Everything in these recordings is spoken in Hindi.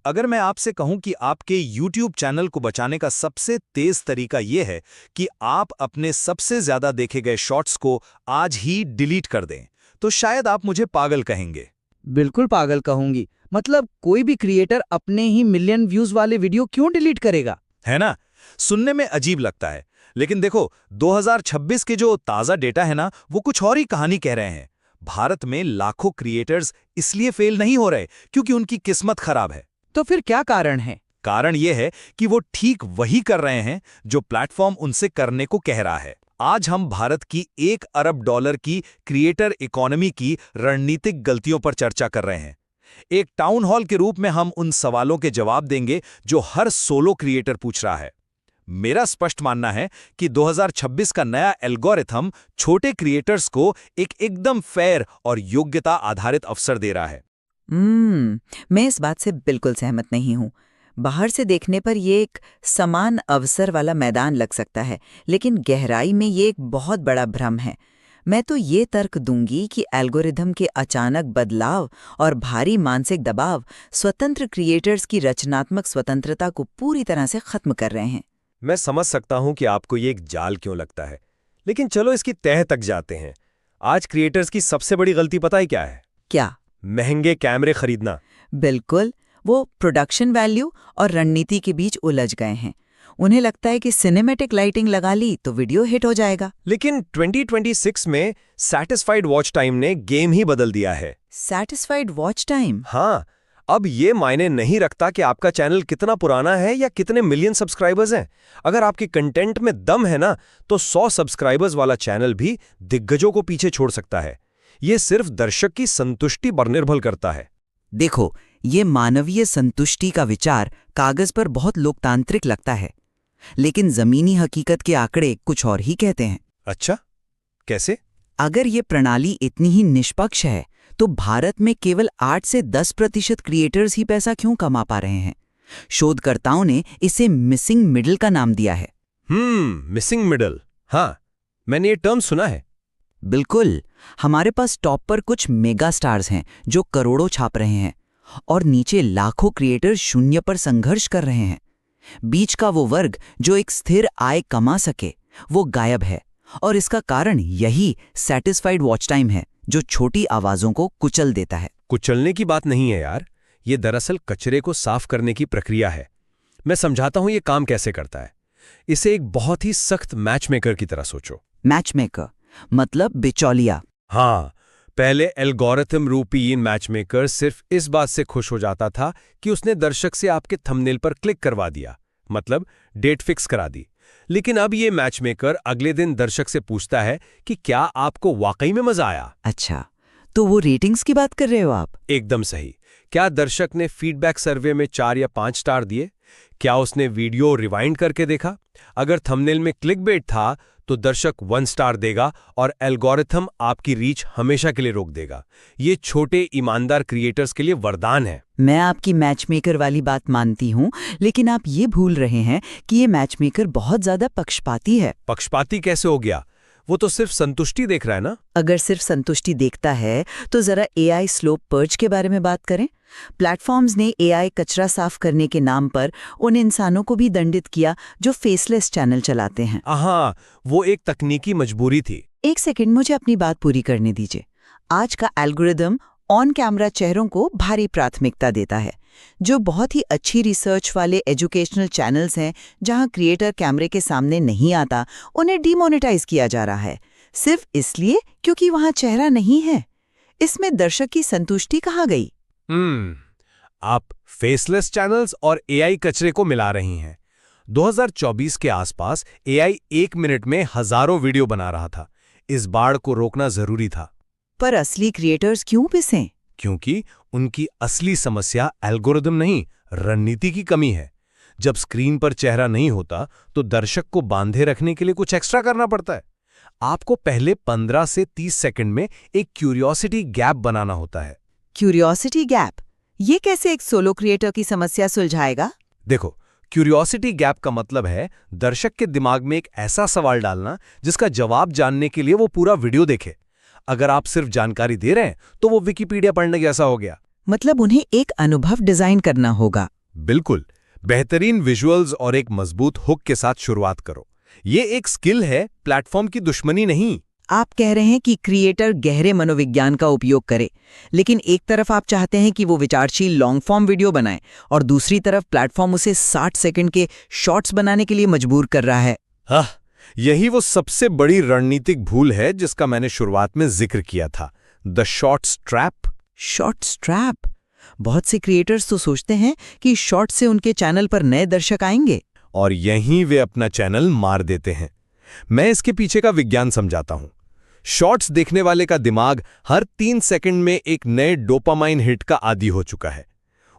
अगर मैं आपसे कहूं कि आपके YouTube चैनल को बचाने का सबसे तेज तरीका यह है कि आप अपने सबसे ज्यादा देखे गए शॉर्ट्स को आज ही डिलीट कर दें, तो शायद आप मुझे पागल कहेंगे। बिल्कुल पागल कहूंगी। मतलब कोई भी क्रिएटर अपने ही मिलियन व्यूज वाले वीडियो क्यों डिलीट करेगा? है ना? सुनने में अजीब लगता है, लेकिन देखो 2026 के जो ताज़ा डेटा है ना, वो कुछ और ही कहानी कह रहे हैं। भारत में लाखों क्रिएटर्स इसलिए फेल नहीं हो रहे क्योंकि उनकी किस्मत खराब है। तो फिर क्या कारण है? कारण यह है कि वो ठीक वही कर रहे हैं जो प्लेटफॉर्म उनसे करने को कह रहा है। आज हम भारत की $1 अरब की क्रिएटर इकोनॉमी की रणनीतिक गलतियों पर चर्चा कर रहे हैं। एक टाउन हॉल के रूप में हम उन सवालों के जवाब देंगे जो हर सोलो क्रिएटर पूछ रहा है। मेरा स्पष्ट मानना है कि 2026 का नया एल्गोरिथम छोटे क्रिएटर्स को एक एकदम फेयर और योग्यता आधारित अवसर दे रहा है। मैं इस बात से बिल्कुल सहमत नहीं हूँ। बाहर से देखने पर ये एक समान अवसर वाला मैदान लग सकता है, लेकिन गहराई में ये एक बहुत बड़ा भ्रम है। मैं तो ये तर्क दूंगी कि एल्गोरिथम के अचानक बदलाव और भारी मानसिक दबाव स्वतंत्र क्रिएटर्स की रचनात्मक स्वतंत्रता को पूरी तरह से खत्म कर रहे हैं। मैं समझ सकता हूं कि आपको ये एक जाल क्यों लगता है, लेकिन चलो इसकी तह तक जाते हैं। आज क्रिएटर्स की सबसे बड़ी गलती पता है क्या है? क्या? महंगे कैमरे खरीदना। बिल्कुल, वो प्रोडक्शन वैल्यू और रणनीति के बीच उलझ गए हैं। उन्हें लगता है कि सिनेमैटिक लाइटिंग लगा ली तो वीडियो हिट हो जाएगा। लेकिन 2026 में सैटिस्फाइड वॉच टाइम ने गेम ही बदल दिया है। Satisfied watch time? हाँ, अब ये मायने नहीं रखता कि आपका चैनल कितना पुराना है या कितने मिलियन सब्सक्राइबर्स हैं। अगर आपके कंटेंट में दम है ना, तो 100 सब्सक्राइबर्स वाला चैनल भी दिग्गजों को पीछे छोड़ सकता है। ये सिर्फ दर्शक की संतुष्टि पर निर्भर करता है। देखो, ये मानवीय संतुष्टि का विचार कागज पर बहुत लोकतांत्रिक लगता है, लेकिन जमीनी हकीकत के आंकड़े कुछ और ही कहते हैं। अच्छा, कैसे? अगर ये प्रणाली इतनी ही निष्पक्ष है तो भारत में केवल 8 से 10% क्रिएटर्स ही पैसा क्यों कमा पा रहे हैं? शोधकर्ताओं ने इसे मिसिंग मिडल का नाम दिया है। Missing middle. हाँ, मैंने ये टर्म सुना है। बिल्कुल, हमारे पास टॉप पर कुछ मेगा स्टार्स हैं जो करोड़ों छाप रहे हैं, और नीचे लाखों क्रिएटर्स शून्य पर संघर्ष कर रहे हैं। बीच का वो वर्ग जो एक स्थिर आय कमा सके, वो गायब है, और इसका कारण यही सैटिस्फाइड वॉच टाइम है जो छोटी आवाजों को कुचल देता है। कुचलने की बात नहीं है यार, ये दरअसल कचरे को साफ करने की प्रक्रिया है। मैं समझाता हूं ये काम कैसे करता है। इसे एक बहुत ही सख्त मैचमेकर की तरह सोचो। मैचमेकर मतलब बिचौलिया? हाँ, पहले एल्गोरिथम रूपी मैचमेकर सिर्फ इस बात से खुश हो जाता था कि उसने दर्शक से आपके थंबनेल पर क्लिक करवा दिया, मतलब डेट फिक्स करा दी। लेकिन अब ये मैचमेकर अगले दिन दर्शक से पूछता है कि क्या आपको वाकई में मजा आया? अच्छा, तो वो रेटिंग्स की बात कर रहे हो आप? एकदम सही। क्या दर्शक ने फीडबैक सर्वे में 4 या 5 स्टार दिए? क्या उसने वीडियो रिवाइंड करके देखा? अगर थंबनेल में क्लिकबेट था तो दर्शक 1 स्टार देगा और एल्गोरिथम आपकी रीच हमेशा के लिए रोक देगा। ये छोटे ईमानदार क्रिएटर्स के लिए वरदान है। मैं आपकी मैचमेकर वाली बात मानती हूँ, लेकिन आप ये भूल रहे हैं कि ये मैचमेकर बहुत ज्यादा पक्षपाती है। पक्षपाती कैसे हो गया? वो तो सिर्फ संतुष्टि देख रहा है ना। अगर सिर्फ संतुष्टि देखता है तो जरा एआई स्लो पर्ज के बारे में बात करें। प्लेटफॉर्म्स ने एआई कचरा साफ करने के नाम पर उन इंसानों को भी दंडित किया जो फेसलेस चैनल चलाते हैं। हाँ, वो एक तकनीकी मजबूरी थी। एक सेकंड, मुझे अपनी बात पूरी करने दीजिए। आज का एल्गोरिदम ऑन कैमरा चेहरों को भारी प्राथमिकता देता है। जो बहुत ही अच्छी रिसर्च वाले एजुकेशनल चैनल्स हैं जहां क्रिएटर कैमरे के सामने नहीं आता, उन्हें डिमोनेटाइज किया जा रहा है, सिर्फ इसलिए क्योंकि वहां चेहरा नहीं है। इसमें दर्शक की संतुष्टि कहाँ गई? आप फेसलेस चैनल्स और एआई कचरे को मिला रही हैं। 2024 के आसपास एआई 1 मिनट में हजारों वीडियो बना रहा था। इस बाढ़ को रोकना जरूरी था। पर असली क्रिएटर्स क्यों पिसें? क्योंकि उनकी असली समस्या एल्गोरिदम नहीं, रणनीति की कमी है। जब स्क्रीन पर चेहरा नहीं होता तो दर्शक को बांधे रखने के लिए कुछ एक्स्ट्रा करना पड़ता है। आपको पहले 15 से 30 सेकंड में एक क्यूरियोसिटी गैप बनाना होता है। Curiosity gap? ये कैसे एक सोलो क्रिएटर की समस्या सुलझाएगा? देखो, क्यूरियोसिटी गैप का मतलब है दर्शक के दिमाग में एक ऐसा सवाल डालना जिसका जवाब जानने के लिए वो पूरा वीडियो देखे। अगर आप सिर्फ जानकारी दे रहे हैं तो वो विकिपीडिया पढ़ने जैसा हो गया। मतलब उन्हें एक अनुभव डिजाइन करना होगा। बिल्कुल, बेहतरीन विजुअल्स और एक मजबूत हुक के साथ शुरुआत करो। ये एक स्किल है, प्लेटफॉर्म की दुश्मनी नहीं। आप कह रहे हैं कि क्रिएटर गहरे मनोविज्ञान का उपयोग करे, लेकिन एक तरफ आप चाहते हैं कि वो विचारशील लॉन्ग फॉर्म वीडियो बनाए और दूसरी तरफ प्लेटफॉर्म उसे 60 सेकंड के शॉर्ट्स बनाने के लिए मजबूर कर रहा है। हाँ, यही वो सबसे बड़ी रणनीतिक भूल है जिसका मैंने शुरुआत में जिक्र किया था, the shorts trap. Shorts trap? बहुत से क्रिएटर्स तो सोचते हैं कि शॉर्ट से उनके चैनल पर नए दर्शक आएंगे, और यहीं वे अपना चैनल मार देते हैं। मैं इसके पीछे का विज्ञान समझाता हूं। शॉर्ट्स देखने वाले का दिमाग हर 3 सेकंड में एक नए डोपामाइन हिट का आदी हो चुका है।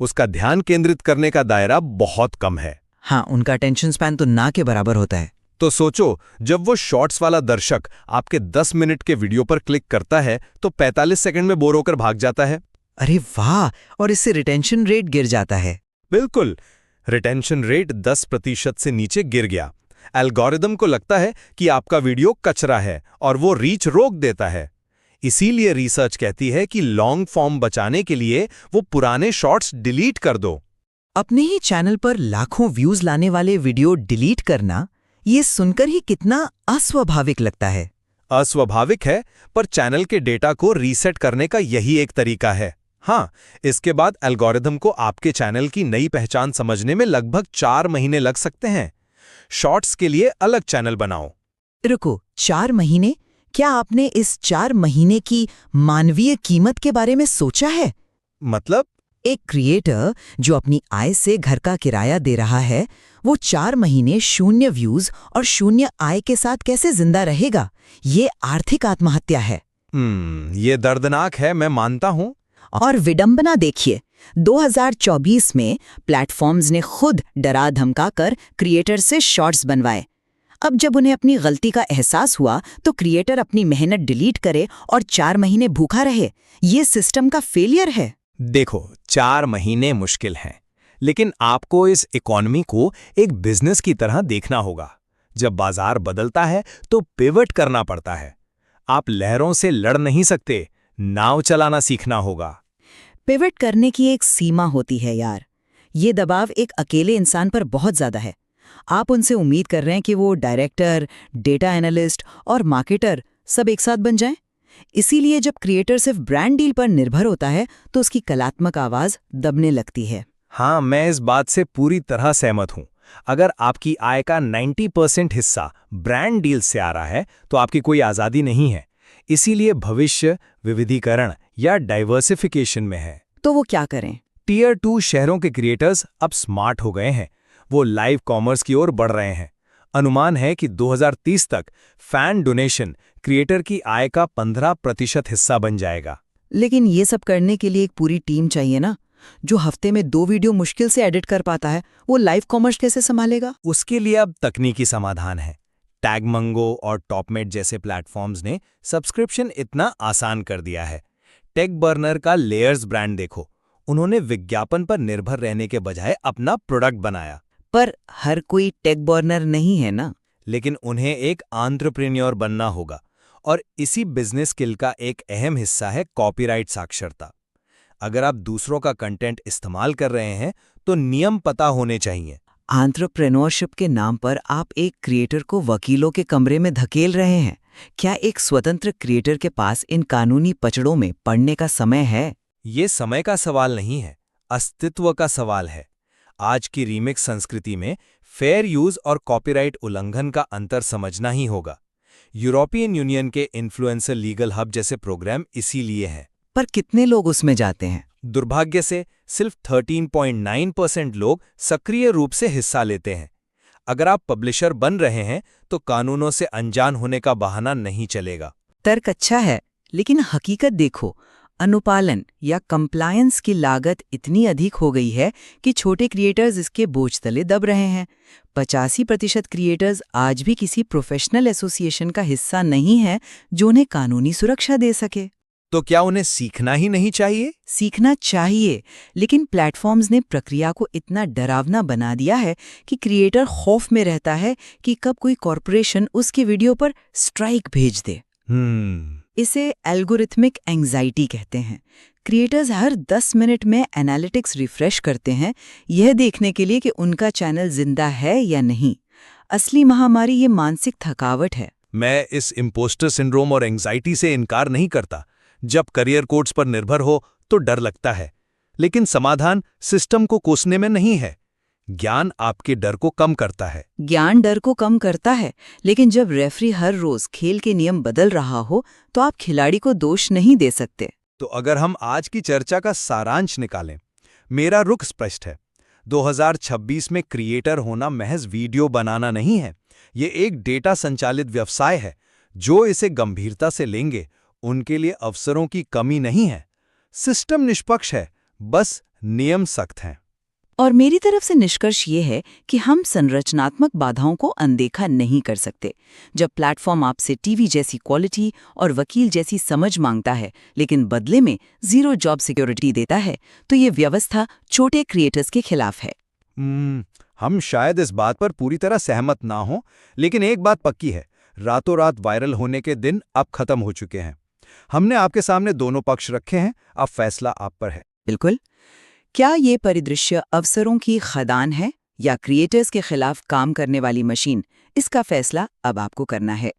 उसका ध्यान केंद्रित करने का दायरा बहुत कम है। हाँ, उनका अटेंशन स्पैन तो ना के बराबर होता है। तो सोचो, जब वो शॉर्ट्स वाला दर्शक आपके 10 मिनट के वीडियो पर क्लिक करता है तो 45 सेकंड में बोर होकर भाग जाता है। अरे वाह! और इससे रिटेंशन रेट गिर जाता है। बिल्कुल, रिटेंशन रेट 10% से नीचे गिर गया। एल्गोरिदम को लगता है कि आपका वीडियो कचरा है और वो रीच रोक देता है। इसीलिए रिसर्च कहती है कि लॉन्ग फॉर्म बचाने के लिए वो पुराने शॉर्ट्स डिलीट कर दो। अपने ही चैनल पर लाखों व्यूज लाने वाले वीडियो डिलीट करना, ये सुनकर ही कितना अस्वाभाविक लगता है। अस्वाभाविक है, पर चैनल के डेटा को रीसेट करने का यही एक तरीका है। हाँ, इसके बाद एल्गोरिदम को आपके चैनल की नई पहचान समझने में लगभग 4 महीने लग सकते हैं। शॉर्ट्स के लिए अलग चैनल बनाओ। रुको, 4 महीने? क्या आपने इस 4 महीने की मानवीय कीमत के बारे में सोचा है? मतलब? एक क्रिएटर जो अपनी आय से घर का किराया दे रहा है, वो 4 महीने 0 व्यूज और 0 आय के साथ कैसे जिंदा रहेगा? ये आर्थिक आत्महत्या है। ये दर्दनाक है, मैं मानता हूं। और विडंबना देखिए, 2024 में प्लेटफॉर्म्स ने खुद डरा धमकाकर क्रिएटर से शॉर्ट्स बनवाए। अब जब उन्हें अपनी गलती का एहसास हुआ तो क्रिएटर अपनी मेहनत डिलीट करे और 4 महीने भूखा रहे। ये सिस्टम का फेलियर है। देखो, 4 महीने मुश्किल हैं, लेकिन आपको इस इकोनॉमी को एक बिजनेस की तरह देखना होगा। जब बाजार बदलता है तो पिवट करना पड़ता है। आप लहरों से लड़ नहीं सकते, नाव चलाना सीखना होगा। पिवट करने की एक सीमा होती है यार। ये दबाव एक अकेले इंसान पर बहुत ज्यादा है। आप उनसे उम्मीद कर रहे हैं कि वो डायरेक्टर, डेटा एनालिस्ट और मार्केटर सब एक साथ बन जाएं। इसीलिए जब क्रिएटर सिर्फ ब्रांड डील पर निर्भर होता है तो उसकी कलात्मक आवाज दबने लगती है। हाँ, मैं इस बात से पूरी तरह सहमत हूं। अगर आपकी आय का 90% हिस्सा ब्रांड डील से आ रहा है तो आपकी कोई आज़ादी नहीं है। इसीलिए भविष्य विविधीकरण या डाइवर्सिफिकेशन में है। तो वो क्या करें? टियर 2 शहरों के क्रिएटर्स अब स्मार्ट हो गए हैं। वो लाइव कॉमर्स की ओर बढ़ रहे हैं। अनुमान है कि 2030 तक फैन डोनेशन क्रिएटर की आय का 15% हिस्सा बन जाएगा। लेकिन ये सब करने के लिए एक पूरी टीम चाहिए ना। जो हफ्ते में 2 वीडियो मुश्किल से एडिट कर पाता है, वो लाइव कॉमर्स कैसे संभालेगा? उसके लिए अब तकनीकी समाधान है। टैगमंगो और टॉपमेट जैसे प्लेटफॉर्म्स ने सब्सक्रिप्शन इतना आसान कर दिया है। टेकबर्नर का लेयर्स ब्रांड देखो, उन्होंने विज्ञापन पर निर्भर रहने के बजाय अपना प्रोडक्ट बनाया। पर हर कोई टेकबर्नर नहीं है ना। लेकिन उन्हें एक एंटरप्रेन्योर बनना होगा, और इसी बिजनेस स्किल का एक अहम हिस्सा है कॉपीराइट साक्षरता। अगर आप दूसरों का कंटेंट इस्तेमाल कर रहे हैं तो नियम पता होने चाहिए। एंटरप्रेन्योरशिप के नाम पर आप एक क्रिएटर को वकीलों के कमरे में धकेल रहे हैं। क्या एक स्वतंत्र क्रिएटर के पास इन कानूनी पचड़ों में पड़ने का समय है? ये समय का सवाल नहीं है, अस्तित्व का सवाल है। आज की रीमिक्स संस्कृति में फेयर यूज और कॉपीराइट उल्लंघन का अंतर समझना ही होगा। यूरोपियन यूनियन के इन्फ्लुएंसर लीगल हब जैसे प्रोग्राम इसीलिए हैं। पर कितने लोग उसमें जाते हैं? दुर्भाग्य से सिर्फ 13.9% लोग सक्रिय रूप से हिस्सा लेते हैं। अगर आप पब्लिशर बन रहे हैं तो कानूनों से अनजान होने का बहाना नहीं चलेगा। तर्क अच्छा है, लेकिन हकीकत देखो, अनुपालन या कंप्लायंस की लागत इतनी अधिक हो गई है कि छोटे क्रिएटर्स इसके बोझ तले दब रहे हैं। 85% क्रिएटर्स आज भी किसी प्रोफेशनल एसोसिएशन का हिस्सा नहीं है जो उन्हें कानूनी सुरक्षा दे सके। तो क्या उन्हें सीखना ही नहीं चाहिए? सीखना चाहिए, लेकिन प्लेटफॉर्म्स ने प्रक्रिया को इतना डरावना बना दिया है कि क्रिएटर खौफ में रहता है कि कब कोई कॉरपोरेशन उसकी वीडियो पर स्ट्राइक भेज दे। इसे एल्गोरिथमिक एंग्जाइटी कहते हैं। क्रिएटर्स हर 10 मिनट में एनालिटिक्स रिफ्रेश करते हैं, यह देखने के लिए कि उनका चैनल जिंदा है या नहीं। असली महामारी ये मानसिक थकावट है। मैं इस इम्पोस्टर सिंड्रोम और एंग्जाइटी से इनकार नहीं करता। जब करियर कोड्स पर निर्भर हो तो डर लगता है, लेकिन समाधान सिस्टम को कोसने में नहीं है। ज्ञान आपके डर को कम करता है। ज्ञान डर को कम करता है, लेकिन जब रेफरी हर रोज खेल के नियम बदल रहा हो तो आप खिलाड़ी को दोष नहीं दे सकते। तो अगर हम आज की चर्चा का सारांश निकालें, मेरा रुख स्पष्ट है। 2026 में क्रिएटर होना महज वीडियो बनाना नहीं है, ये एक डेटा संचालित व्यवसाय है। जो इसे गंभीरता से लेंगे उनके लिए अवसरों की कमी नहीं है। सिस्टम निष्पक्ष है, बस नियम सख्त हैं। और मेरी तरफ से निष्कर्ष ये है कि हम संरचनात्मक बाधाओं को अनदेखा नहीं कर सकते। जब प्लेटफॉर्म आपसे टीवी जैसी क्वालिटी और वकील जैसी समझ मांगता है, लेकिन बदले में 0 जॉब सिक्योरिटी देता है, तो ये व्यवस्था छोटे क्रिएटर्स के खिलाफ है। हम शायद इस बात पर पूरी तरह सहमत ना हों, लेकिन एक बात पक्की है, रातों रात वायरल होने के दिन अब खत्म हो चुके हैं। हमने आपके सामने दोनों पक्ष रखे हैं, अब फैसला आप पर है। बिल्कुल। क्या ये परिदृश्य अवसरों की खदान है या क्रिएटर्स के खिलाफ काम करने वाली मशीन? इसका फैसला अब आपको करना है।